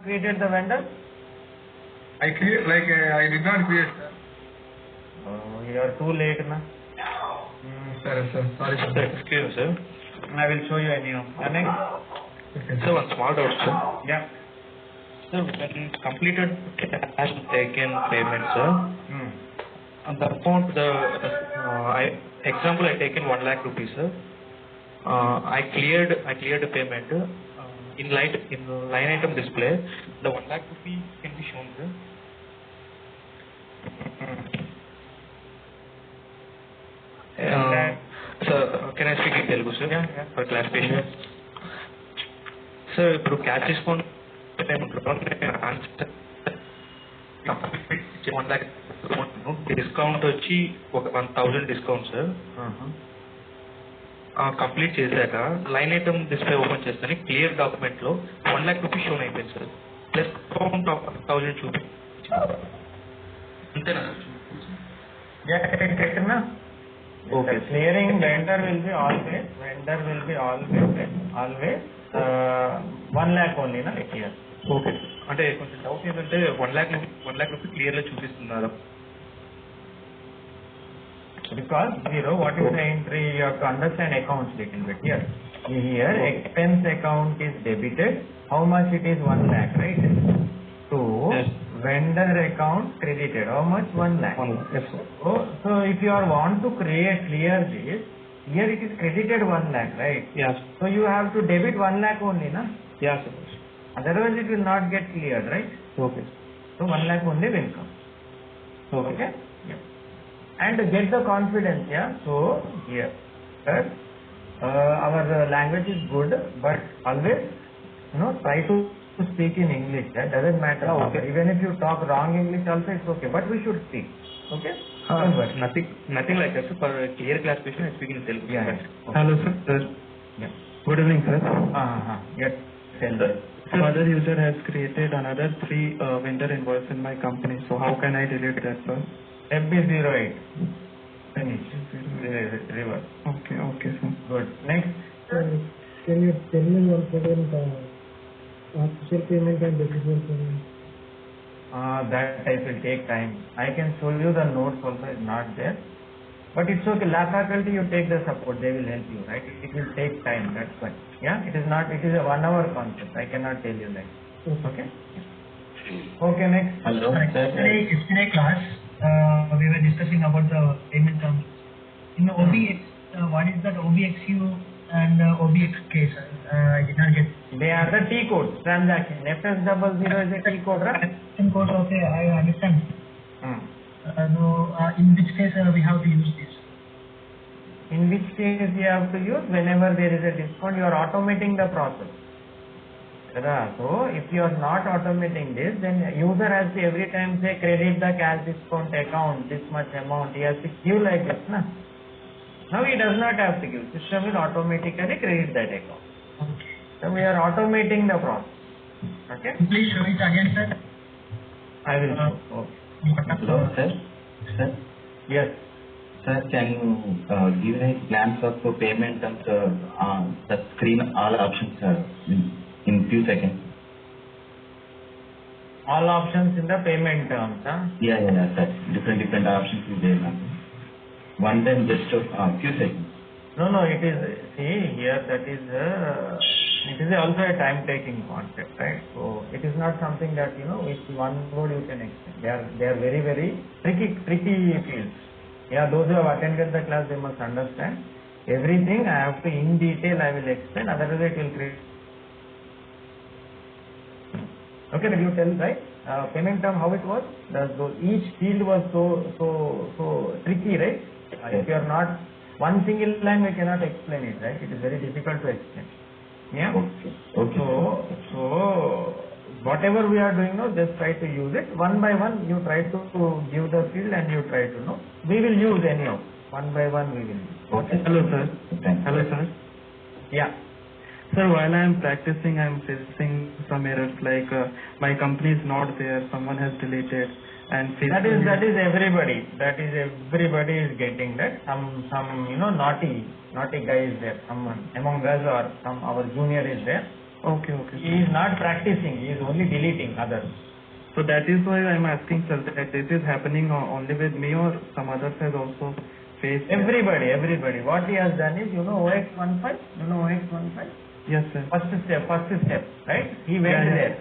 created the vendor? I create I did not create, sir. Oh, you are too late now. Sir, sorry, sir. Excuse me, sir. I will show you anyhow. Next. Sir, one small doubt, sir. Yeah. Sir, when completed cash taken payment, sir, on the account, example, I taken 1 lakh rupees, sir. I cleared the payment. In line item display, the 1 lakh rupee can be shown, sir. Sir, can I speak in Telugu, sir? Yeah. For clarification. Sir, ఇప్పుడు cash discount payment 1 lakh discount వచ్చి ఒక 1000 discount, sir. Complete చేశాక line item display open చేస్తాను, clear document లో 1 lakh rupees shown అయిపోయింది sir, plus amount of 1000 చూపి అంతేనా? Okay. Clearing vendor will be always 1 lakh only na here. Okay, అంటే కొంచెం డౌట్ ఏంటంటే 1 lakh రూపీస్ క్లియర్ గా చూపిస్తున్నారు. Because what is the entry? You have to understand accounts little bit here. Here expense account is debited. How much it is? 1 lakh, right? So yes. Vendor account credited. How much? 1 lakh. 1 lakh. Yes, sir. So if you are want to clear this, here it is credited 1 lakh, right? Yes. So you have to debit 1 lakh only, na? Yes, sir. Otherwise it will not get cleared, right? Okay. So 1 lakh only will come. Okay. Yeah. And get the confidence, yeah. So here, our language is good, but always, try to speak in English. That doesn't matter. Okay. Even if you talk wrong English also, it's okay. But we should speak. Okay. Nothing like that, sir. For clear clarification, I speak in Telugu. Yeah. Okay. Hello, sir. Yeah. Good evening, sir. Yes. Tell Sir. me. Other user has created another 3 vendor invoice in my company. So how can I delete that, sir? FB08. Finish. Reverse. Okay, sir. Good. Next. Can you tell me once again the official payment and decision payment? That type will take time. I can show you the notes also is not there. But it's okay. Lab faculty, you take the support. They will help you, right? It will take time. That's why. Yeah. It is a 1 hour concept. I cannot tell you that. Okay. Okay. Next. Hello. Yesterday class, we were discussing about the payment terms. In the OBX, what is that OBXU and OBXK? I did not get. They are the T codes. Transaction. FS00 is a T code, right? Code. Okay, I understand. In which case we have to use this? In which case you have to use whenever there is a discount, you are automating the process. So if you are not automating this, then user has to every time say credit the cash discount account, this much amount. He has to give like this, na? Now he does not have to give. System will automatically credit that account. Okay. So we are automating the process. Okay. Please show it again, sir. I will show. Okay. Hello, sir. Sir, Yes. sir, can you give any plans of payment terms the screen all options in few seconds? All options in the payment terms, huh? Yeah, sir. Different options is there. One time just few seconds. No, it is, see here, that is, it is also a time-taking concept, right? So it is not something that, with one word you can explain. They are very, very tricky fields. Yeah, those who have attended the class, they must understand. Everything I have to, in detail, I will explain, otherwise it will create. Okay, did you tell, right? Payment term, how it was? Each field was so tricky, right? If you are not, one single line we cannot explain it, right? It is very difficult to explain. Yeah? Okay. So whatever we are doing now, just try to use it. One by one, you try to give the field and you try to know. We will use anyhow. One by one we will use. Okay. Hello, sir. Thanks. Hello, sir. Yeah. Sir, while I am practicing, I am facing some errors like my company is not there, someone has deleted, and That is everybody. Everybody is getting that. Some naughty guy is there. Someone among us or some our junior is there. Okay, okay. He is not practicing, he is only deleting others. So that is why I'm asking, sir, that this is happening only with me or some others has also faced? Everybody. What he has done is, you know OX15? You know OX15? Yes, sir. First step, right? He went Yeah. there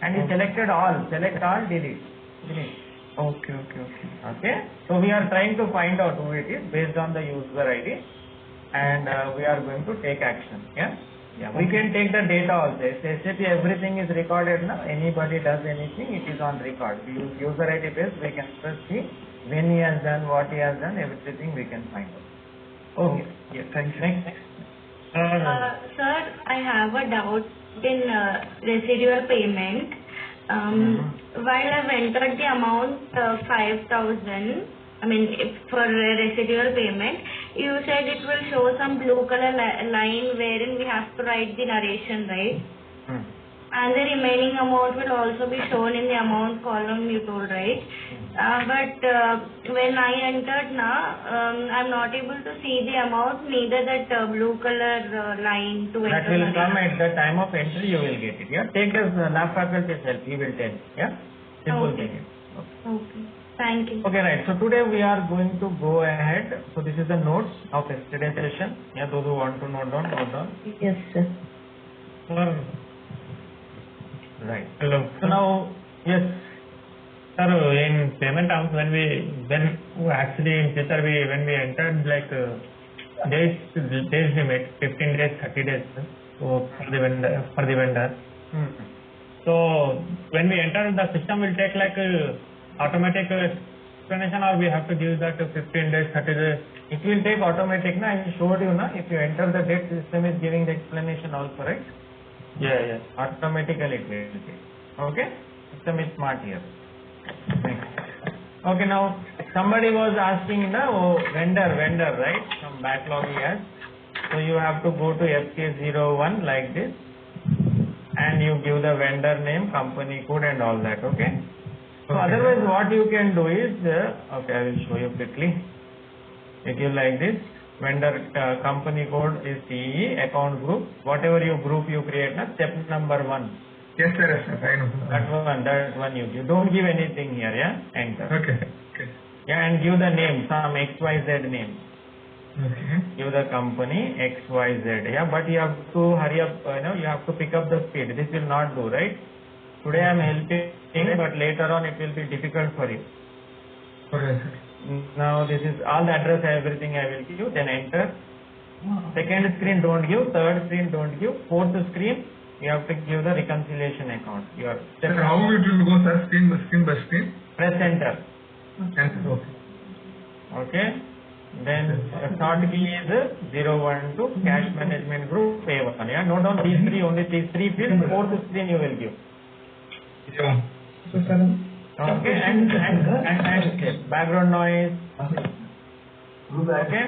and he selected all, select all, delete. Okay. Okay? So we are trying to find out who it is based on the user ID, and we are going to take action. Yeah? We can take the data also. SAP everything is recorded now. Anybody does anything, it is on record. We use user ID base, we can first see when he has done, what he has done, everything we can find out. Okay. Yeah, thank you. Next. Sir, I have a doubt in residual payment. While I've entered the amount 5,000, I mean, for residual payment, you said it will show some blue color line wherein we have to write the narration, right? And the remaining amount will also be shown in the amount column you told, right? But when I entered now, I'm not able to see the amount, neither that blue color line to That enter will come narration. at the time of entry, you will get it. Yeah, take this lab faculty's help, he will tell you. Yeah, simple Okay. thing. Okay. Thank you. Okay, right. So today we are going to go ahead. So this is the notes of yesterday's session. Yeah, those who want to note down. Yes, sir. Right. Hello. So now, yes. Sir, in payment terms, when actually in future when we entered like days limit, 15 days, 30 days, so for the vendor. So when we enter, the system will take like automatic explanation, or we have to give that 15 days, 30 days. It will take automatic. Na, I showed you. Na, if you enter the date, system is giving the explanation also, right? Yeah. Automatically it will take. Okay? System is smart here. Next. Okay, now somebody was asking the vendor, right? Some backlog he has. So you have to go to FK01 like this, and you give the vendor name, company code and all that, okay? So otherwise what you can do is, okay, I will show you quickly. You give like this, vendor company code is CE, account group, whatever you group you create, na, step number 1. Yes, sir. I know. That one you give. Don't give anything here, yeah? Enter. Okay. Yeah, and give the name, some XYZ name. Okay. Give the company XYZ, yeah, but you have to hurry up, you have to pick up the speed. This will not do, right? Today I am helping, but later on it will be difficult for you. Okay, sir. Now this is all the address, everything I will give, then enter. Second screen don't give, third screen don't give, fourth screen you have to give the reconciliation account. Your Sir, how it will go, sir? Screen by screen? press enter. Enter. Okay. Okay. Then start key is 012 cash management group A1. Yeah, note down these three fields, fourth screen you will give. Yeah. Okay, and step. Background noise. Okay?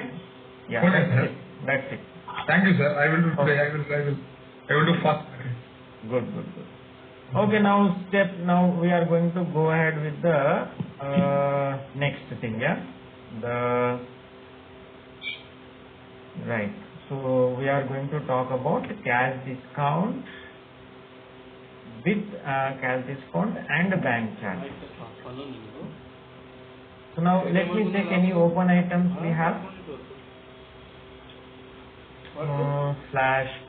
Yeah, Okay, sir. that's it. Thank you, sir. I will do today. I will do fast. Good. Okay, now we are going to go ahead with the next thing, yeah? Right. So we are going to talk about cash discount with cash discount and bank charge. So now let me check any open items we have.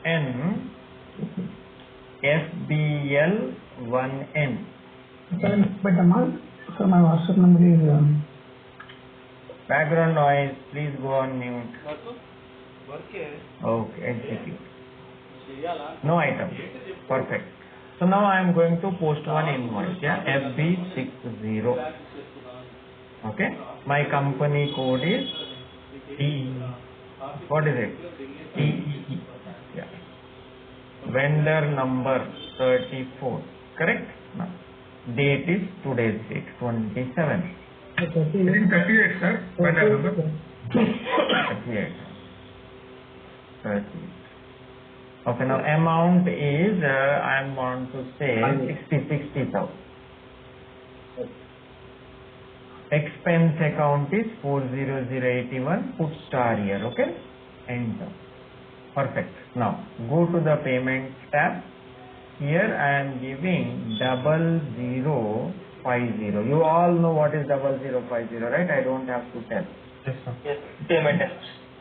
/n FBL1N. But amount, so my WhatsApp number is Background noise, please go on mute. Okay, execute. No item. Perfect. So now I am going to post one invoice, yeah, FB60. Okay, my company code is T. What is it? TEE. Yeah. Vendor number 34. Correct? No. Date is today's date, 27. I think 38, sir. When I remember. 38. 38. Okay, now amount is, I am going to say 60,000. Expense account is 40081. Put star here, okay? Enter. Perfect. Now go to the payment tab. Here I am giving 0050. You all know what is 0050, right? I don't have to tell. Yes, sir. Yes, payment.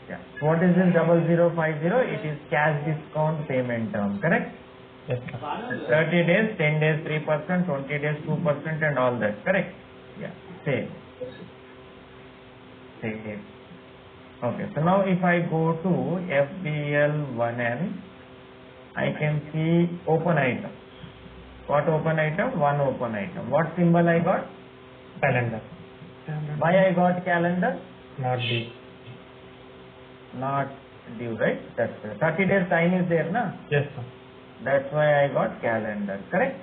Yeah. What is this 0050? It is cash discount payment term, correct? Yes, sir. 30 days, 10 days 3%, 20 days 2% and all that, correct? Yeah. Same. Same. Okay. So now if I go to FBL1N, I can see open item. What open item? One open item. What symbol I got? Calendar. Why I got calendar? Not due. Not due, right? That's 30 days time is there, na? Yes, sir. That's why I got calendar, correct?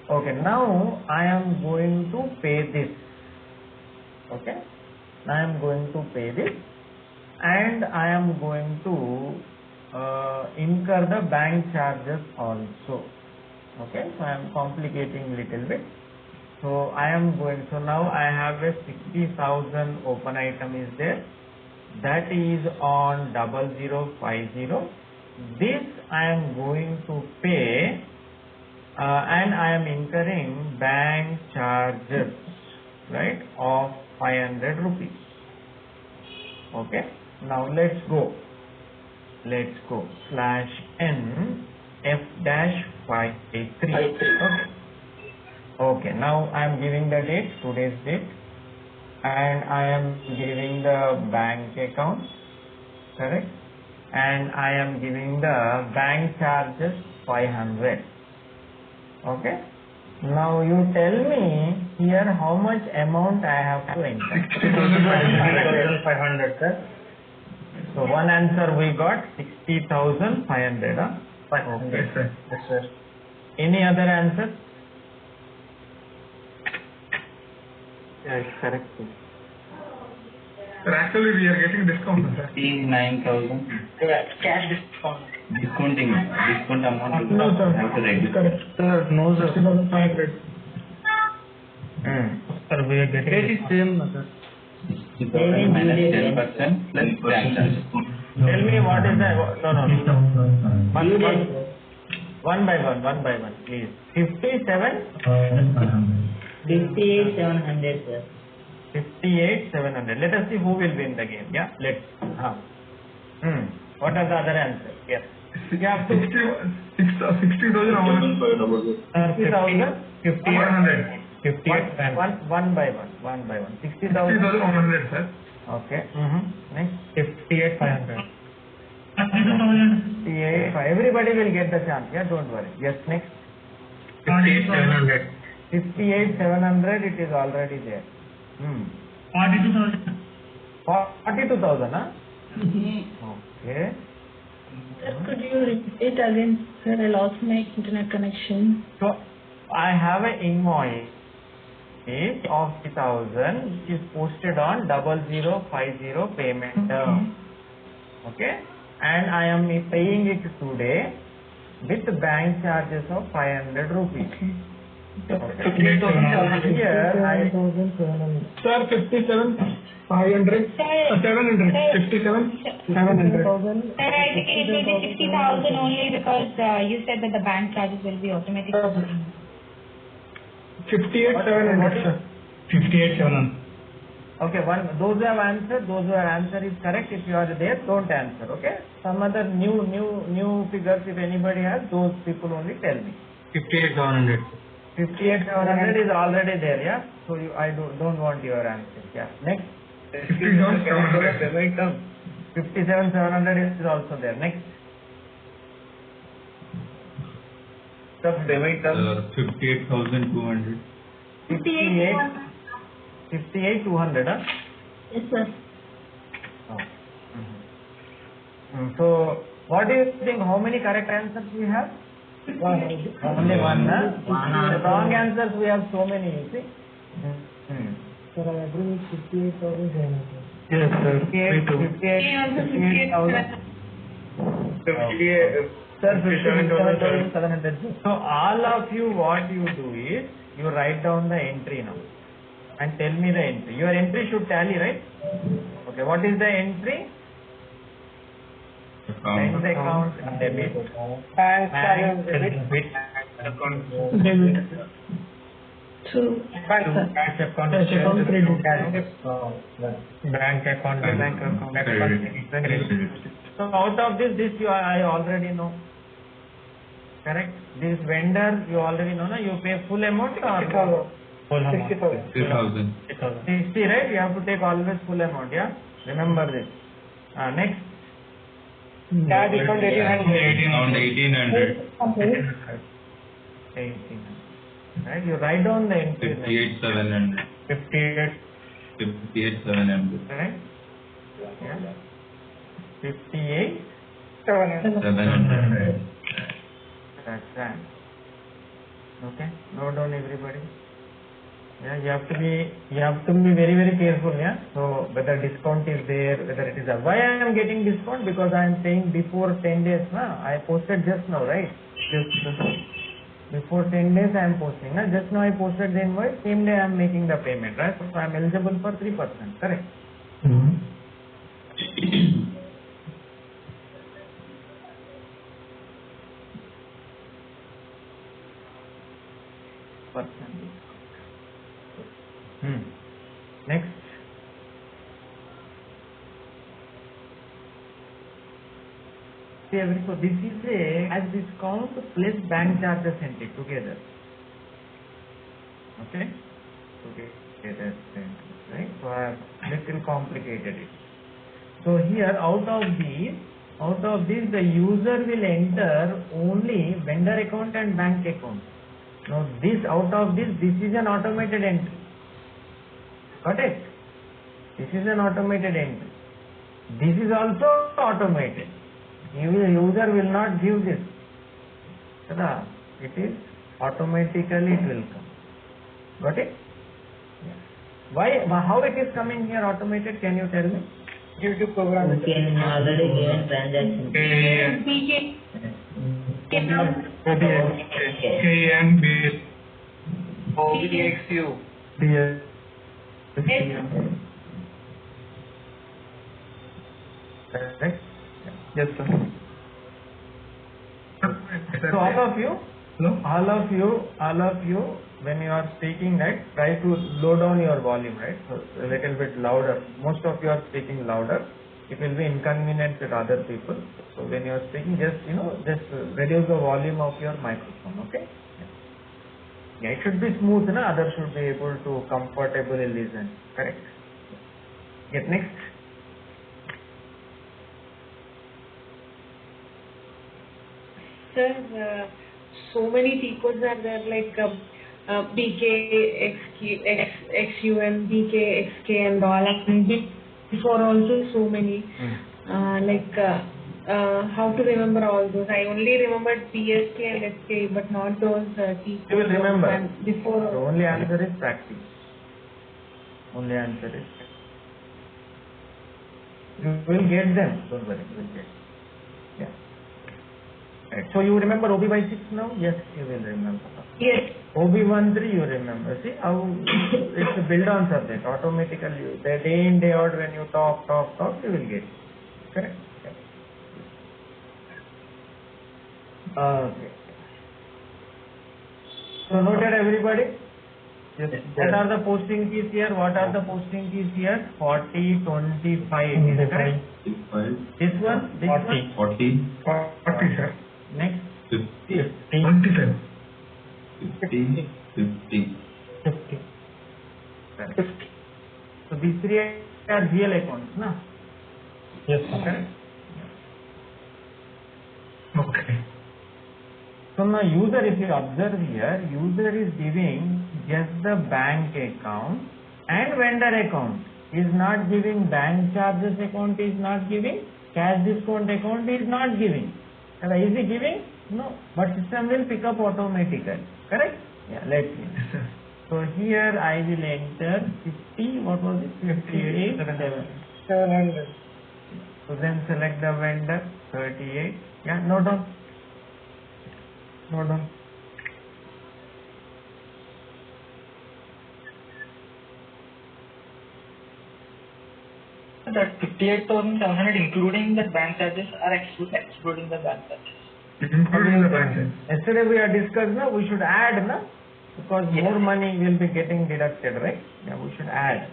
Okay, now I am going to pay this. Okay, now I am going to pay this, and I am going to incur the bank charges also. Okay, so I am complicating little bit. So I am going, so now I have a 60,000 open item is there. That is on 0050. This I am going to pay and I am incurring bank charges, right, of 500 rupees. Okay, now let's go /n f-53. Okay, now I am giving the date, today's date, and I am giving the bank account, correct, and I am giving the bank charges 500. Okay, now you tell me here how much amount I have to enter. 60,500, sir. So one answer we got 60,500. Huh? Okay. Yes, sir. Yes, sir. Any other answer? Yeah, it's correct. Sir, actually we are getting discount, sir. 59,000. Cash discount. Discount amount No, sir. have to reduce. Correct. Sir, no, sir. 60,500. Sir, we are getting It is same, sir. 60,000 minus 10% plus bank charges. Tell me what is the one by one, please. 57. 58,700, sir. 58,700. Let us see who will win the game. Yeah, let's. What are the other answers? Yes. You have to 60,000 how much? 60,000. 58 One by one. 60,000. 60,100, sir. Okay. Next. 58,500. 58. Everybody will get the chance. Yeah, don't worry. Yes, next. 58,700. 58,700. It is already there. 42,000. 42,000, huh? Okay. Sir, could you repeat again, sir? I lost my internet connection. So I have an invoice of 3,000 which is posted on 0050 payment term. Okay, and I am paying it today with bank charges of 500 rupees. Okay. Here I 57,700. Sir, 57,500. 700. 57,700. Sir, I think it will be 60,000 only because you said that the bank charges will be automatic. 58,700, sir. 58,700. okay, those who have answered, those who have answered is correct. If you are there, don't answer. Okay, some other new figures if anybody has, those people only tell me. 58,700. 58,700 is already there. Yeah, so I don't want your answer. Yeah, next. 57,700. 57,700 is also there. Next. The payment term. 58,200. 58,200. Huh? Yes, sir. Oh. So, what do you think? How many correct answers we have? Only one. Huh? The wrong answers we have so many. You see. Sir, I agree with 58,700. Yes, sir. 58,700. Sir, 57,700. So all of you, what you do is you write down the entry now and tell me the entry. Your entry should tally, right? Okay. What is the entry? Bank account debit. Bank Bank debit. account Debit. So, cash account cash account credit. bank account credit. So out of this I already know. Correct? This vendor you already know, na? You pay full amount or Full amount. 60,000. 60, right? You have to take always full amount, yeah? Remember this. Next. Cash account 1800. Around 1,800. 18. Right? You write down the entry. 58,700. 58,700. Right? Yeah. 58. 700. That's right. Okay. Note down everybody. Yeah, you have to be very, very careful. Yeah. So whether discount is there, whether it is a. Why I am getting discount? Because I am paying before 10 days. Na? I posted just now, right? Before 10 days I am posting. Na? Just now I posted the invoice. Same day I am making the payment, right? So I am eligible for 3%. Correct. Next. See, so this is a as discount plus bank charges entered together. Okay? Together, right? So I have little complicated it. So here out of this the user will enter only vendor account and bank account. Now this out of this is an automated entry. Got it? This is an automated entry. This is also automated. User will not give this. It is automatically it will come. Got it? Yeah. Why? How it is coming here automated? Can you tell me? Due to program. Already given transaction. KNB. OBXU. Correct? Yes, sir. So all of you, when you are speaking, right, try to low down your volume, right? So a little bit louder. Most of you are speaking louder. It will be inconvenient with other people. So when you are speaking, just reduce the volume of your microphone. Okay? Yeah, it should be smooth, na? Others should be able to comfortably listen. Correct? Get next. Sir, so many T codes are there, like BK, XUN, BK, XK and all. And before also so many. How to remember all those? I only remembered PSK and SK, but not those T codes. You will remember. And before. The only answer is practice. Only answer is you will get them. Don't worry, you will get. Yeah. Right. So you remember OB by 6 now? Yes, you will remember. Yes. OB13 you remember. See how it's a build on subject. Automatically, the day in, day out when you talk, you will get it. Correct? Okay. So noted everybody? Yes. What are the posting keys here? 40, 25. Is it correct? This one? 40, sir. Next? 50. 27. 50. Correct. So these three are GL accounts, na? Yes, Correct? Okay. So now user, if you observe here, user is giving just the bank account and vendor account. Is not giving bank charges account, is not giving cash discount account, is not giving. Is he giving? No. But system will pick up automatically. Correct? Yeah, let's see. So here I will enter 50, what was it? 58, 700. So then select the vendor, 38. Yeah, note down. Note down. that 58,700 including the bank charges or excluding the bank charges? Including the bank. Yesterday we are discussed, na, we should add, na, because more money will be getting deducted, right? Yeah, we should add.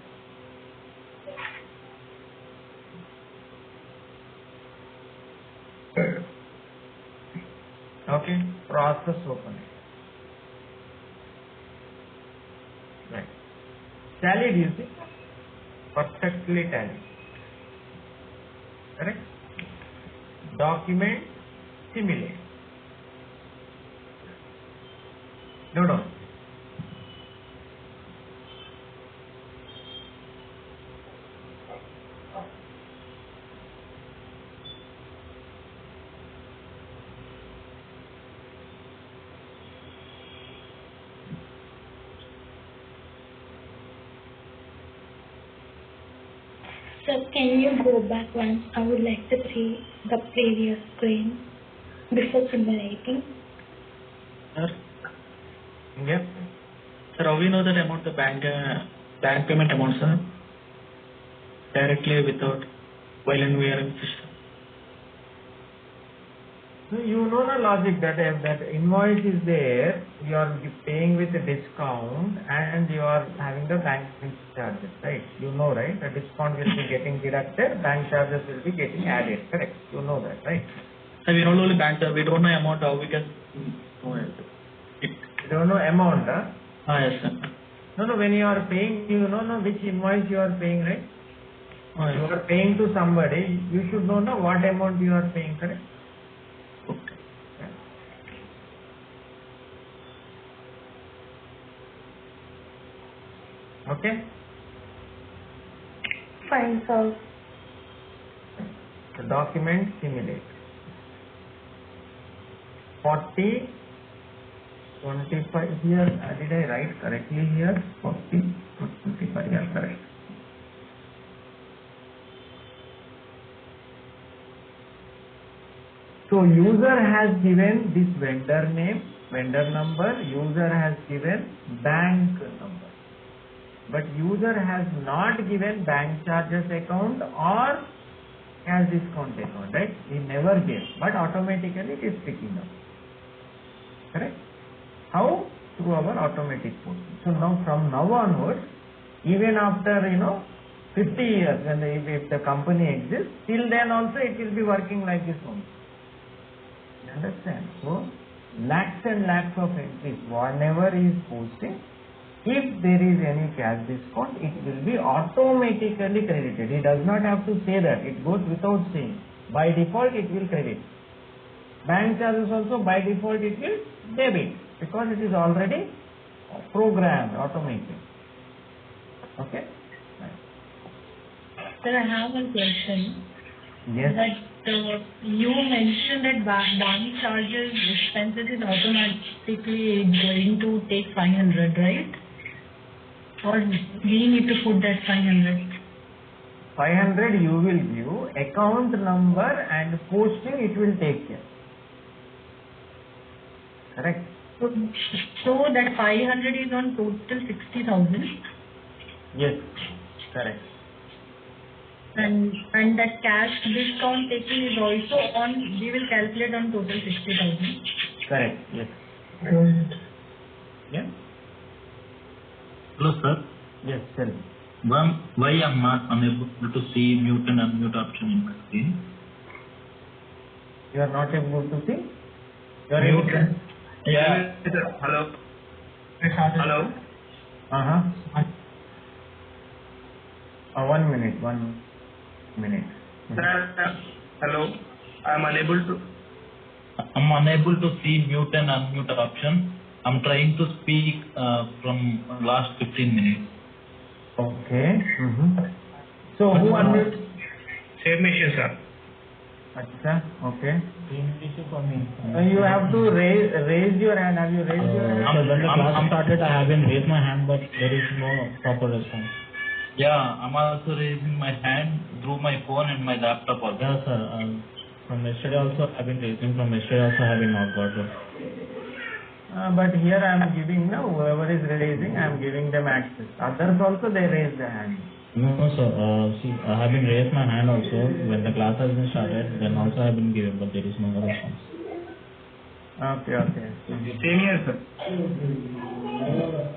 Okay, process opening. Right. Tallied, you see? Perfectly tallied. Correct? Document simulate. No. So can you go back once? I would like to see the previous screen before simulating. Sir, Yep. sir, how we know that amount, the bank payment amount, sir? Directly without, while we are in system. So you know the logic that if that invoice is there, you are paying with a discount and you are having the bank charges, right? You know, right? The discount will be getting deducted, bank charges will be getting added, correct? You know that, right? Sir, we don't know only bank, sir. We don't know amount, how we can know it. You don't know amount, huh? Yes, sir. No, when you are paying, you know no, which invoice you are paying, right? Yes. You are paying to somebody, you should know no, what amount you are paying, correct? Okay? Fine, sir. The document simulate. 40, 25 here, did I write correctly here? 40, 25, yeah, correct. So user has given this vendor name, vendor number, user has given bank number. But user has not given bank charges account or cash discount account, right? He never gave, but automatically it is picking up. Correct? How? Through our automatic portal. So now from now onwards, even after 50 years, when if the company exists, till then also it will be working like this only. You understand? So lakhs and lakhs of entries, whatever is posting, if there is any cash discount, it will be automatically credited. He does not have to say that. It goes without saying. By default, it will credit. Bank charges also, by default, it will debit because it is already programmed, automated. Okay? Sir, I have one question. Yes. That you mentioned that bank charges expenses is automatically going to take 500, right? Or we need to put that 500? 500 you will give, account number and posting it will take care. Correct? So that 500 is on total 60,000? Yes, correct. And that cash discount taking is also on, we will calculate on total 60,000. Correct, yes. Yeah? Hello, sir. Yes, tell me. Why I'm not unable to see mute and unmute option in my screen? You are not able to see? You are Mute. able to? Yeah. Hello. Hello. Uh-huh. 1 minute. Hello. I'm unable to see mute and unmute option. I'm trying to speak from last 15 minutes. Okay. So who unmute? Same issue, sir. Acha, okay. Same issue for me. You have to raise your hand. Have you raised your hand? So when the class started, I haven't raised my hand, but there is no proper response. Yeah, I'm also raising my hand through my phone and my laptop also. Yeah, sir. From yesterday also, I've been raising. From yesterday also, I have been not got it. But here I am giving, whoever is raising, I am giving them access. Others also they raise their hand. No, sir. See, I have been raised my hand also when the class has been started. Then also I have been given, but there is no response. Okay. Same here, sir.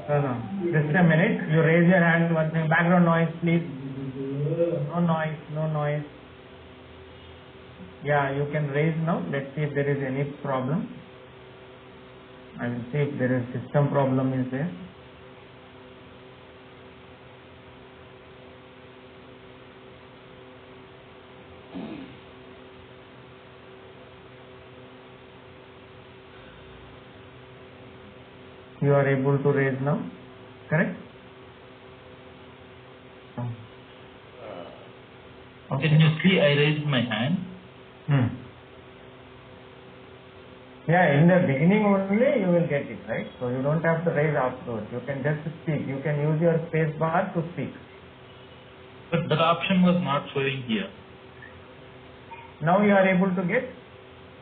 No. Just a minute. You raise your hand. One thing. Background noise, please. No noise. Yeah, you can raise now. Let's see if there is any problem. I will see if there is system problem is there. You are able to raise now, correct? Can you see I raised my hand? Yeah, in the beginning only you will get it, right? So you don't have to raise afterwards. You can just speak. You can use your space bar to speak. But that option was not showing here. Now you are able to get?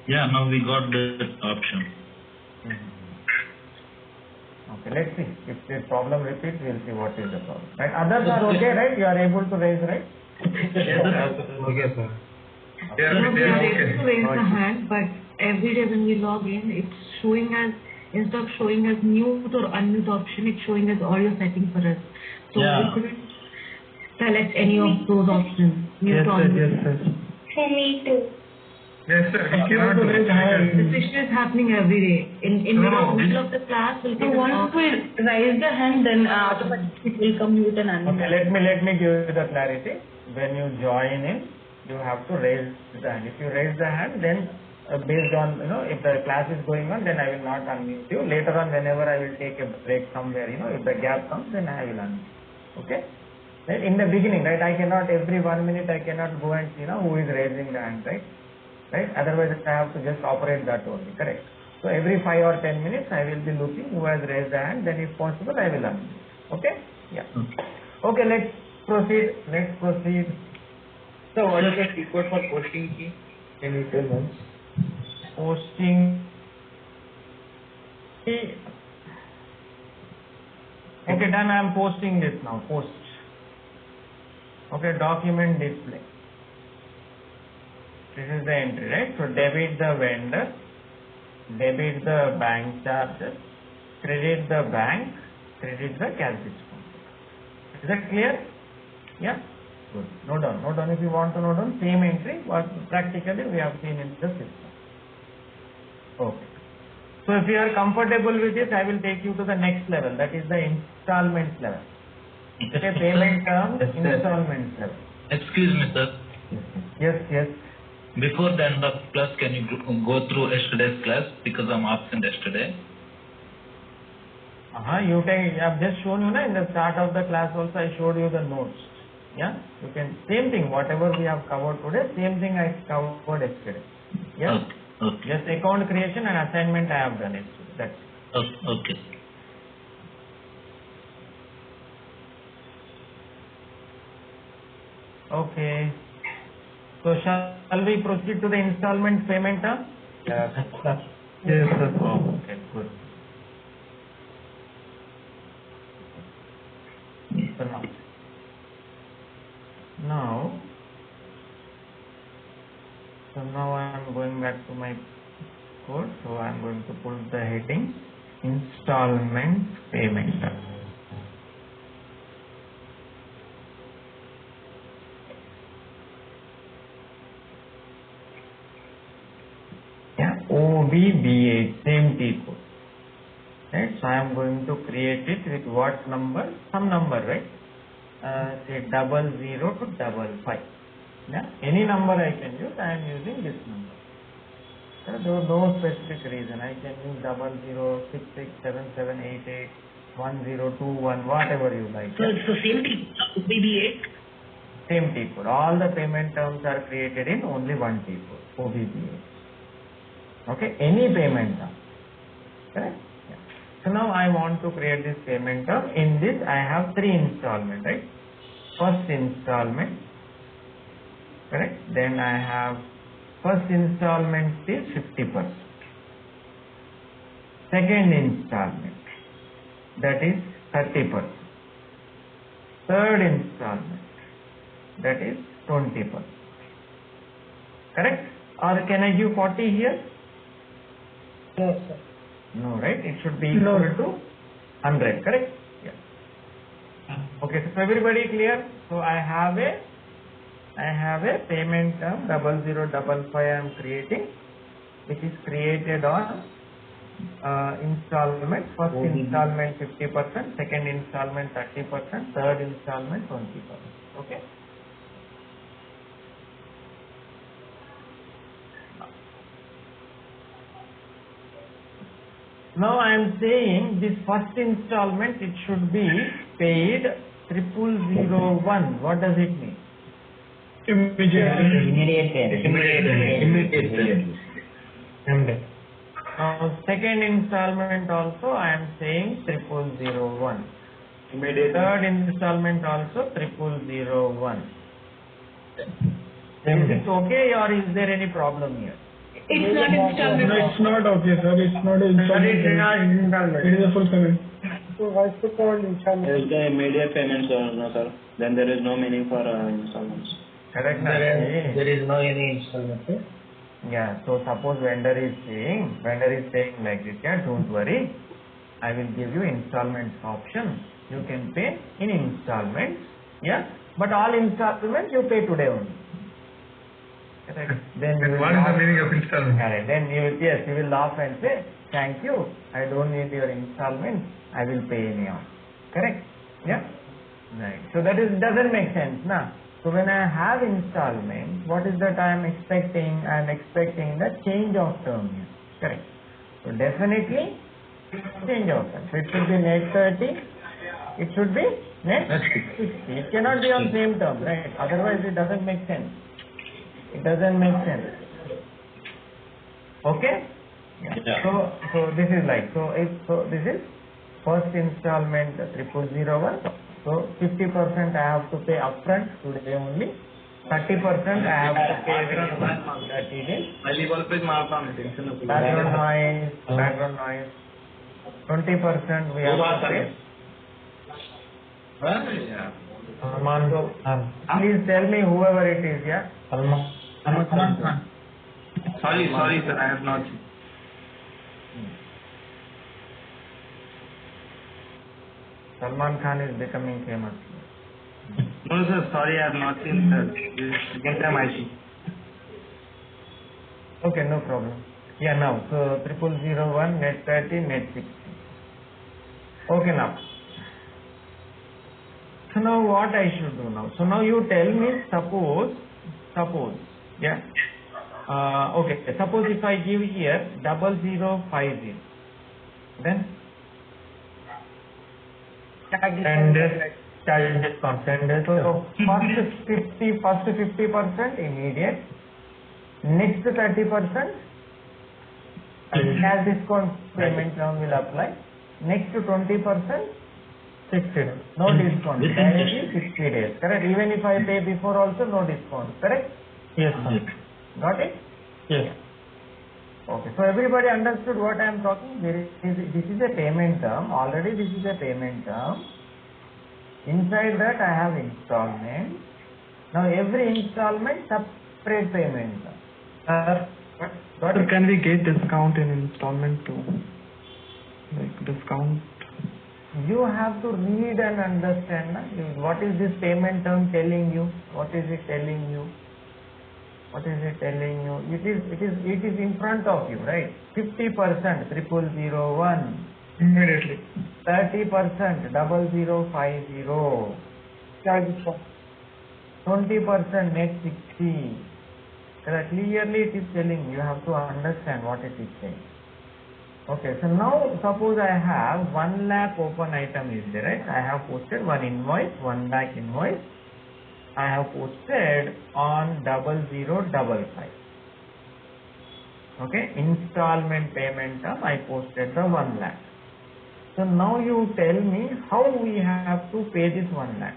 Yeah, now we got the option. Okay, let's see. If the problem repeats, we'll see what is the problem. Right? Others are okay, right? You are able to raise, right? Okay, sir. We are able to raise the hand, but every day when we log in, it's showing as, instead of showing as mute or unmute option, it's showing as audio setting for us. So we couldn't select any of those options. Yes, sir. For me too. Yes, sir. We cannot do it. This issue is happening every day. In the middle of the class, we'll So once we raise the hand, then automatically it will come mute and unmute. Okay, let me give you the clarity. When you join in, you have to raise the hand. If you raise the hand, then based on, if the class is going on, then I will not unmute you. Later on, whenever I will take a break somewhere, if the gap comes, then I will unmute. Okay? Right? In the beginning, right, I cannot, every 1 minute, I cannot go and see who is raising the hand, right? Right? Otherwise, I have to just operate that only, correct? So every 5 or 10 minutes, I will be looking who has raised the hand, then if possible, I will unmute. Okay? Yeah. Okay, let's proceed. So what is the secret for posting key? Can you tell us? Posting key. Okay, done. I am posting this now. Post. Okay, document display. This is the entry, right? So debit the vendor, debit the bank charges, credit the bank, credit the cash discount. Is that clear? Yeah? Good. Note down if you want to note down. Same entry, what practically we have seen in the system. Okay. So if you are comfortable with this, I will take you to the next level. That is the installments level. Okay, payment terms, installments level. Excuse me, sir. Yes. Before the end of class, can you go through yesterday's class because I'm absent yesterday? You take. I have just shown you in the start of the class also. I showed you the notes. Yeah, you can same thing. Whatever we have covered today, same thing I covered yesterday. Yeah. Okay. Just account creation and assignment I have done it. That's it. Okay. Okay. So shall we proceed to the installment payment term? Yes, sir. Okay, good. So now I am going back to my code. So I am going to put the heading installment payment term. OBBA, same T code. Right? So I am going to create it with what number? Some number, right? Say 00 to 55. Yeah? Any number I can use, I am using this number. There is no specific reason. I can use 00, 66, 77, 88, 1021, whatever you like. So it's the same T, OBBA? Same T code. All the payment terms are created in only one T code, OBBA. Okay, any payment term. Correct? Yeah. So now I want to create this payment term. In this I have 3 installments, right? First installment, correct? Then I have first installment is 50%. Second installment, that is 30%. third installment, that is 20%. Correct? Or can I give 40 here? No, sir. No, right? It should be equal to 100, correct? Yeah. Okay, so everybody clear? So I have a payment term 0055 I am creating, which is created on installment. First installment 50%, second installment 30%, third installment 20%. Okay? Now I am saying this first installment, it should be paid 0001. What does it mean? Immediate payment. Now second installment also I am saying 0001. Third installment also 0001. Is it okay or is there any problem here? It's not installment. No, it's not okay, sir. It's not an installment. It is a full payment. So why is it called installment? There is the immediate payments or no, sir? Then there is no meaning for installments. Correct. There is no any installment. Yeah, so suppose vendor is saying like this, yeah, don't worry, I will give you installment option. You can pay in installments, yeah, but all installments you pay today only. Correct. Then you will what is the meaning of installment? Correct. Then you will laugh and say, thank you, I don't need your installment, I will pay anyhow. Correct? Yeah? Right. So that doesn't make sense, na? So when I have installment, what is that I am expecting? I am expecting the change of term here. Correct. So definitely change of term. So it should be net 30. It should be net 60. It cannot be on same term, right? Otherwise it doesn't make sense. It doesn't make sense. Okay? Yeah. So this is like, so this is first installment 0001. So 50% I have to pay upfront today only. 30% I have to pay within 30 days. Background noise. 20% we have to pay. Please tell me whoever it is, yeah? Sorry, sir, I have not. Salman Khan is becoming famous. No, sir, sorry, I have not seen that. This is second time I see. Okay, no problem. Yeah, now, so 0001, net 30, net 60. Okay, now. So now what I should do now? So now you tell me, suppose, yeah. Okay, suppose if I give here 0050, then? And charge discount. So first 50% immediate, next 30% cash discount payment term will apply, next 20% 60 days. No discount, directly 60 days. Correct? Even if I pay before also no discount. Correct? Yes. Got it? Yes. Okay, so everybody understood what I am talking? This is a payment term. Already this is a payment term. Inside that I have installment. Now every installment separate payment term. So can we get discount in installment too? Like discount? You have to read and understand. What is this payment term telling you? What is it telling you? What is it telling you? It is in front of you, right? 50% 0001. Immediately. 30% 0050. Charge discount. 20% net 60. Clearly it is telling you have to understand what it is saying. Okay, so now suppose I have 1 lakh open item is there, right? I have posted one invoice, 1 lakh invoice. I have posted on 0055. Okay, installment payment term I posted the 1 lakh. So now you tell me how we have to pay this 1 lakh.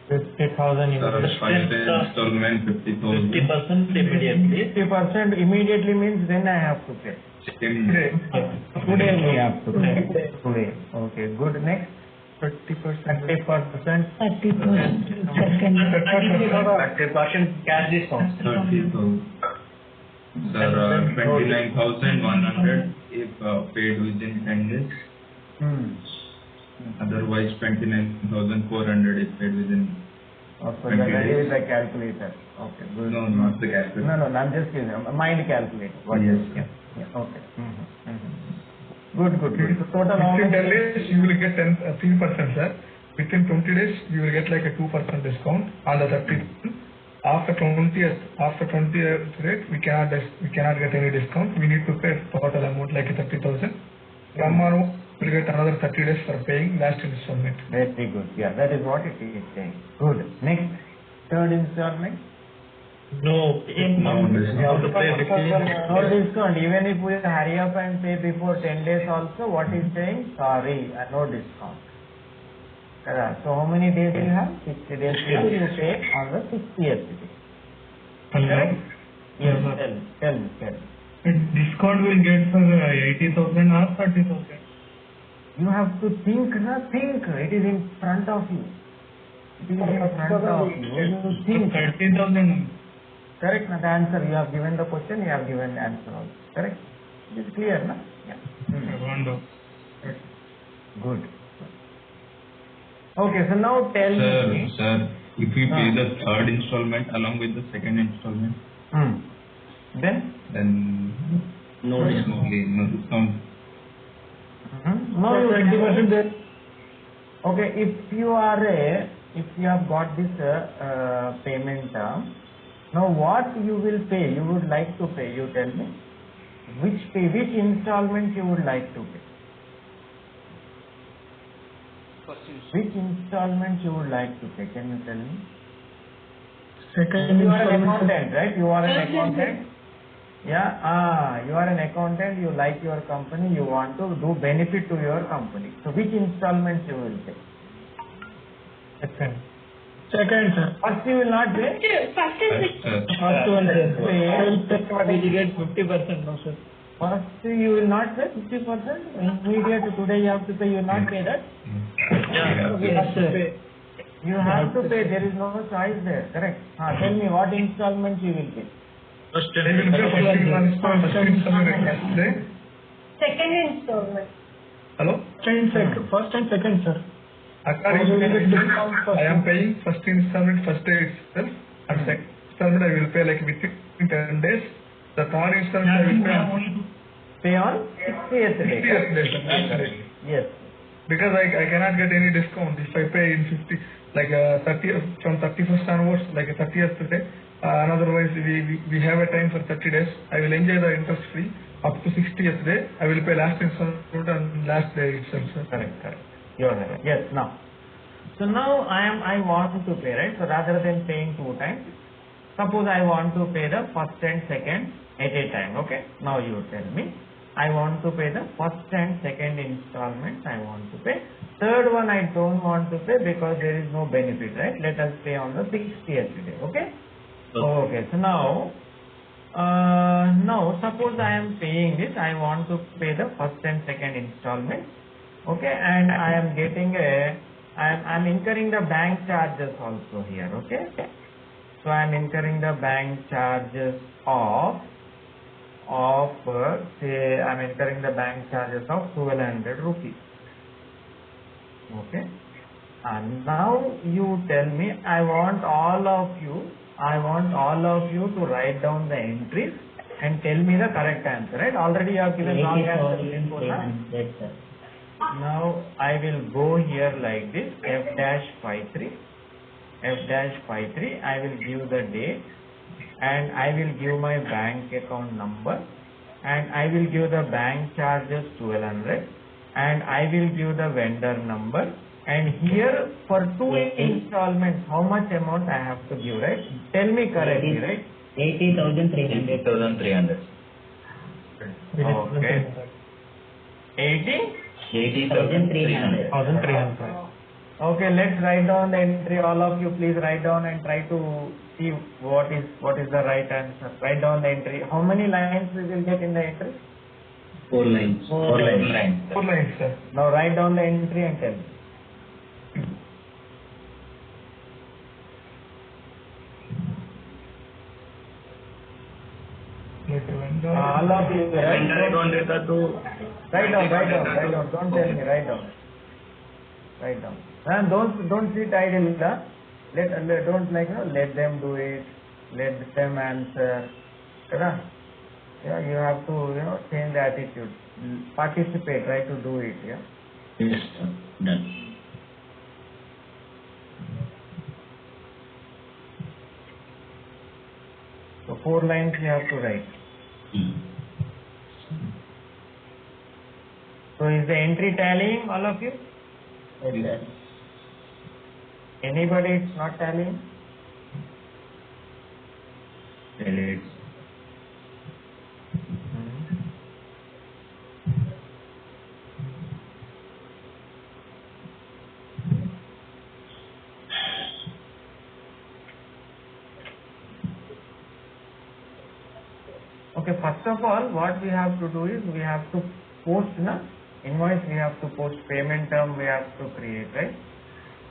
50,000 installment 50,000. 50% immediately. 50% immediately means when I have to pay. Today we have to pay. Today. Okay, good. Next. 30%. 30%. 30% cash discount. 30,000. Sir, 29,100 if paid within 10 days. Otherwise, 29,400 if paid within. So 20 that days. is the calculator. Okay, good. No, not the calculator. No, I'm just giving a mind calculator. What Yes, is- yeah. Okay. Good. So total how Within 10 many? days, you will get 3%, sir. Within 20 days, you will get like a 2% discount on the 30. After 20th rate, we cannot get any discount. We need to pay total amount like 30,000. From on, we will get another 30 days for paying last installment. Very good. Yeah, that is what it is saying. Good. Next, third installment. No discount. No discount. Even if we hurry up and pay before 10 days also, what is saying? Sorry, no discount. So how many days you have? 60 days. You pay on the 60th day. Correct? Yes, tell me. Discount will get for 80,000 or 30,000. You have to think. It is in front of you. It is in front of you. You think. 30,000. Correct, na? The answer. You have given the question, you have given the answer also. Correct? It is clear, na? Yeah. Good. Okay, so now tell me. Sir, if we pay the third installment along with the second installment, then No discount. no discount. No, you 20% there. Okay, if you have got this payment term, now what you will pay, you would like to pay, you tell me. Which installment you would like to pay? Which installment you would like to pay? Can you tell me? Second You are an installment. accountant, right? You are an accountant. Yeah, you are an accountant, you like your company, you want to do benefit to your company. So which installment you will pay? Second, sir. First you will not pay? First is First one, sir. Pay. We get 50%, no, sir. First you will not pay 50%? Immediate today you have to pay, you will not pay that? Yes, sir. You have to pay, there is no choice there, correct? Tell me what installment you will pay? They will pay first installment yesterday. second installment. Hello? First and second, sir. According to the agreement, I am paying first installment first day itself, and second installment I will pay like within 10 days. The third installment I will pay on Pay on 60th day. 60th day, sir. Absolutely. Yes. Because I cannot get any discount if I pay in 50, like 30 from 31st onwards, like a 30th day. And otherwise, we have a time for 30 days. I will enjoy the interest free up to 60th day. I will pay last installment on last day itself, sir. Correct. You are right. Yes, now. So now I want to pay, right? So rather than paying 2 times, suppose I want to pay the first and second at a time, okay? Now you tell me. I want to pay the first and second installments I want to pay. Third one I don't want to pay because there is no benefit, right? Let us pay on the 60th day, okay? Okay, so now suppose I am paying this, I want to pay the first and second installment, okay? And I am getting I am incurring the bank charges also here, okay? So I am incurring the bank charges of say I am incurring the bank charges of 1200 rupees. Okay. And now you tell me, I want all of you to write down the entries and tell me the correct answer, right? Already you have given wrong answer before, na? Now I will go here like this, F-53, I will give the date and I will give my bank account number and I will give the bank charges 1200 and I will give the vendor number, and here for 2 installments how much amount I have to give, right? Tell me correctly, right? 80,300. 80,300. Okay. 80,300. Okay, let's write down the entry. All of you please write down and try to see what is the right answer. Write down the entry. How many lines we will get in the entry? 4 lines. 4 lines. 4 lines, sir. Now write down the entry and tell me. All of you, Vendor account data to write down. Don't tell me, write down. And don't sit idle. Don't let them do it. Let them answer. Yeah, you have to change the attitude. Participate. Try to do it. Yeah. yes, sir. Done. So 4 lines you have to write. So is the entry tallying, all of you? Yes. Anybody it's not tallying? Delete. Okay, first of all, what we have to do is we have to post invoice, we have to post payment term, we have to create, right?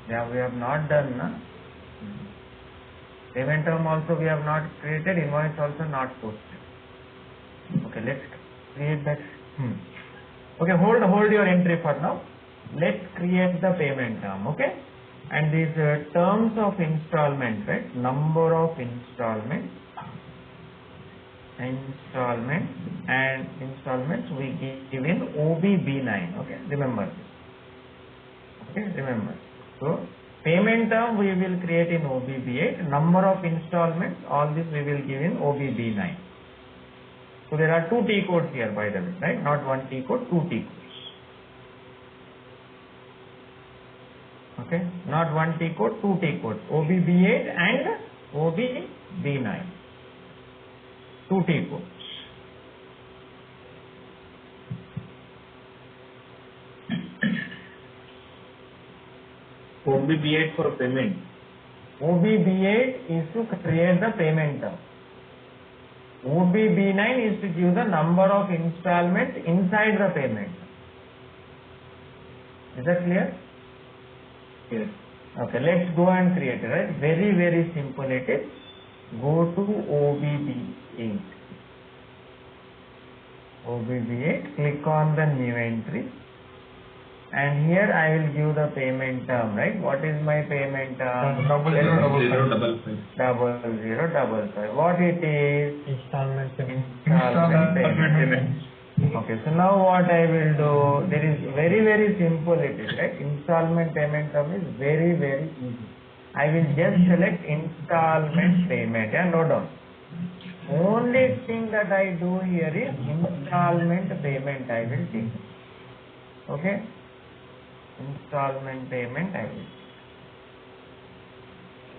Yeah, we have not done. Payment term also we have not created, invoice also not posted. Okay, let's create that. Okay, hold your entry for now. Let's create the payment term, okay? And these terms of installment, right? Number of installments and installments we give in OBB9. Okay, remember this. Okay, remember. So payment term we will create in OBB8. Number of installments, all this we will give in OBB9. So there are 2 T codes here, by the way, right? Not 1 T code, 2 T codes. Okay, not 1 T code, 2 T codes. OBB8 and OBB9. 2 T codes. OBB8 for payment. OBB8 is to create the payment term. OBB9 is to give the number of installments inside the payment. Is that clear? Yes. Okay, let's go and create it, right? Very, very simple it is. Go to OBB8. OBB8, click on the new entry. And here I will give the payment term, right? What is my payment term? 0055. What it is? Installment payment. Okay, so now what I will do, there is very, very simple it is, right? Installment payment term is very, very easy. I will just select installment payment and note down. Only thing that I do here is installment payment I will take. Okay? Installment payment I will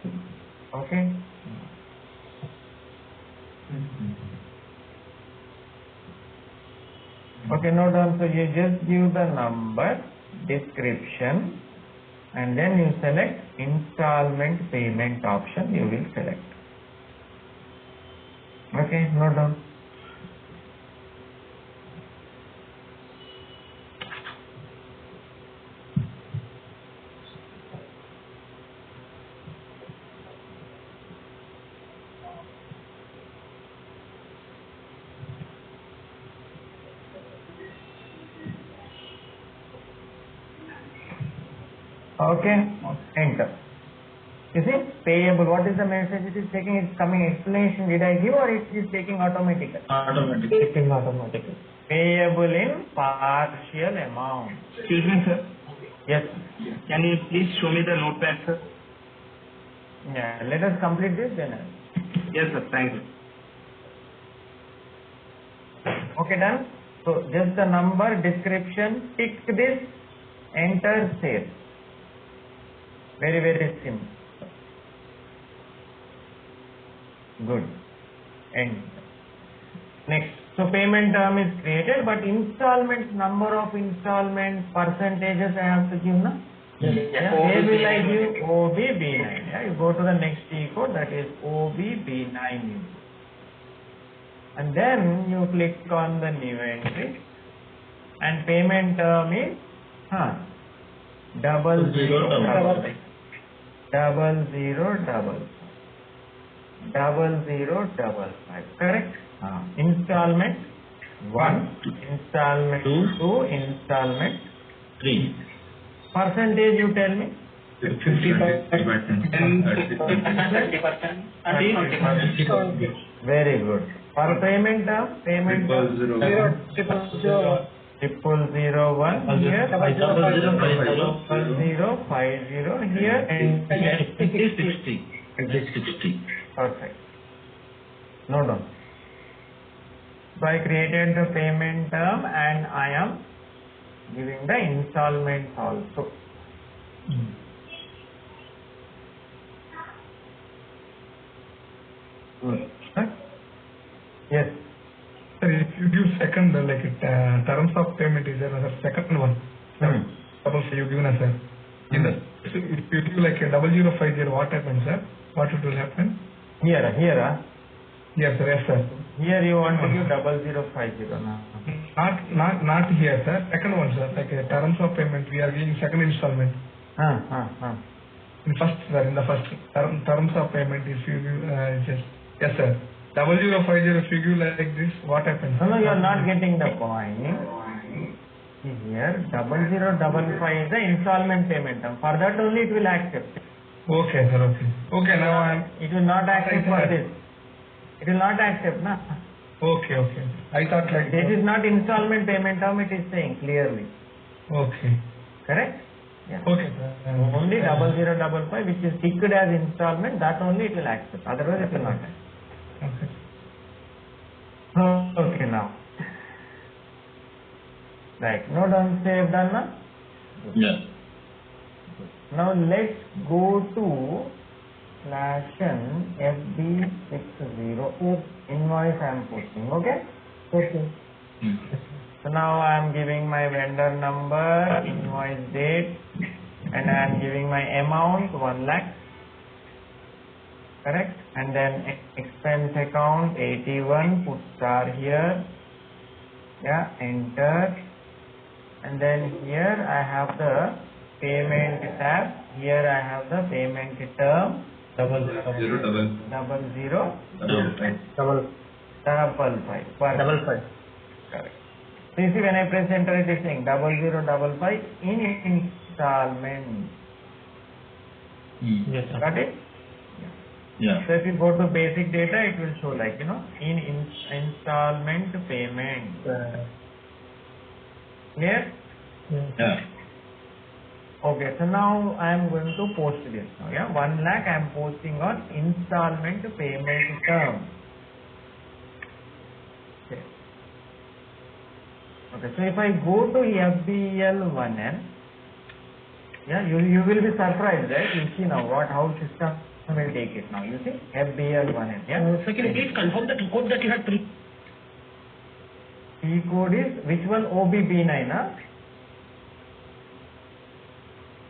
take. Okay? Okay, note down. So you just give the number, description, and then you select installment payment option, you will select. Okay, note down. Okay, enter. You see, payable, what is the message it is taking? It's coming explanation, did I give, or it is taking automatically? Automatically. Taking automatically. Payable in partial amount. Excuse me, sir. Yes. Can you please show me the notepad, sir? Yeah, let us complete this then. Yes, sir. Thank you. Okay, done. So just the number, description, tick this, enter, save. Very, very simple. Good. End. Next. So payment term is created, but installments, number of installments, percentages I have to give now. Yeah. Where will I give? OBB9. Yeah. You go to the next T code, that is OBB9. And then you click on the new entry, and payment term is double zero double 0055. double zero double 5. Correct? Installment 1, installment 2, installment 3. Percentage you tell me? 50%. 30% and 20%. Very good. For payment term, payment term 000. 0001 here, 0050 here, and 60. perfect. No, no. So I created the payment term and I am giving the installments also. Good. Huh? Yes. Sir, if you give second, terms of payment is there, second one. Suppose you give us, sir. If you give like a 0050, what happens, sir? What it will happen? Here. Yes, sir. Yes, sir. Here you want to give 0050 now. Not here, sir. Second one, sir. Like terms of payment, we are giving second installment. In the first terms of payment, if you give yes, sir. 0050, if you give like this, what happens? No, you are not getting the point. Here 0055 is the installment payment term. For that only it will accept. Okay, sir. Okay, now it will not accept for this. It will not accept, na? Okay. I thought like this is not installment payment term, it is saying clearly. Okay. Correct? Yeah. Okay, sir. Only 0055 which is ticked as installment, that only it will accept. Otherwise it will not accept. Okay. Okay, now. Right. No done, save done, na? Yeah. Now let's go to /FB60 invoice I am posting. Okay? Okay. So now I am giving my vendor number, invoice date, and I am giving my amount 1 lakh. Correct? And then expense account 81, put star here. Yeah, enter. And then here I have the payment tab. Here I have the payment term. 00. Correct. So you see when I press enter it is saying 0055 in installment. Yes, sir. Got it? Yeah. So if you go to basic data it will show like in installment payment. Clear? Yeah. Okay, so now I am going to post this now. Yeah, 1 lakh I am posting on installment payment term. Okay, so if I go to FBL1N, yeah, you will be surprised, right? You see now how system will take it now. You see FBL1N. Yeah. So can you please confirm the code that you had P code is which one? OBB9, huh?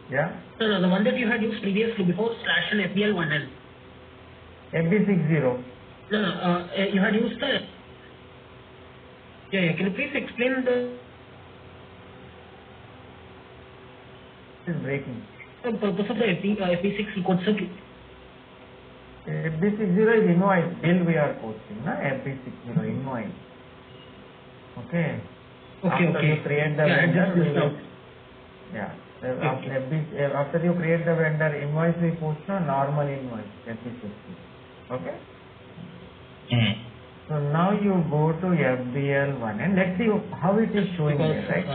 Yeah. No, the one that you had used previously before / and FBL1N. FB60. No, you had used the. Yeah. Can you please explain the It is breaking. purpose of the FB6 code circuit? FB60 is invoice bill we are posting, na? FB60 invoice. Okay. After you create the vendor, yeah. After you create the vendor invoice, we post a normal invoice, FB60. Okay. So now you go to FBL1 and let's see how it is showing here, right?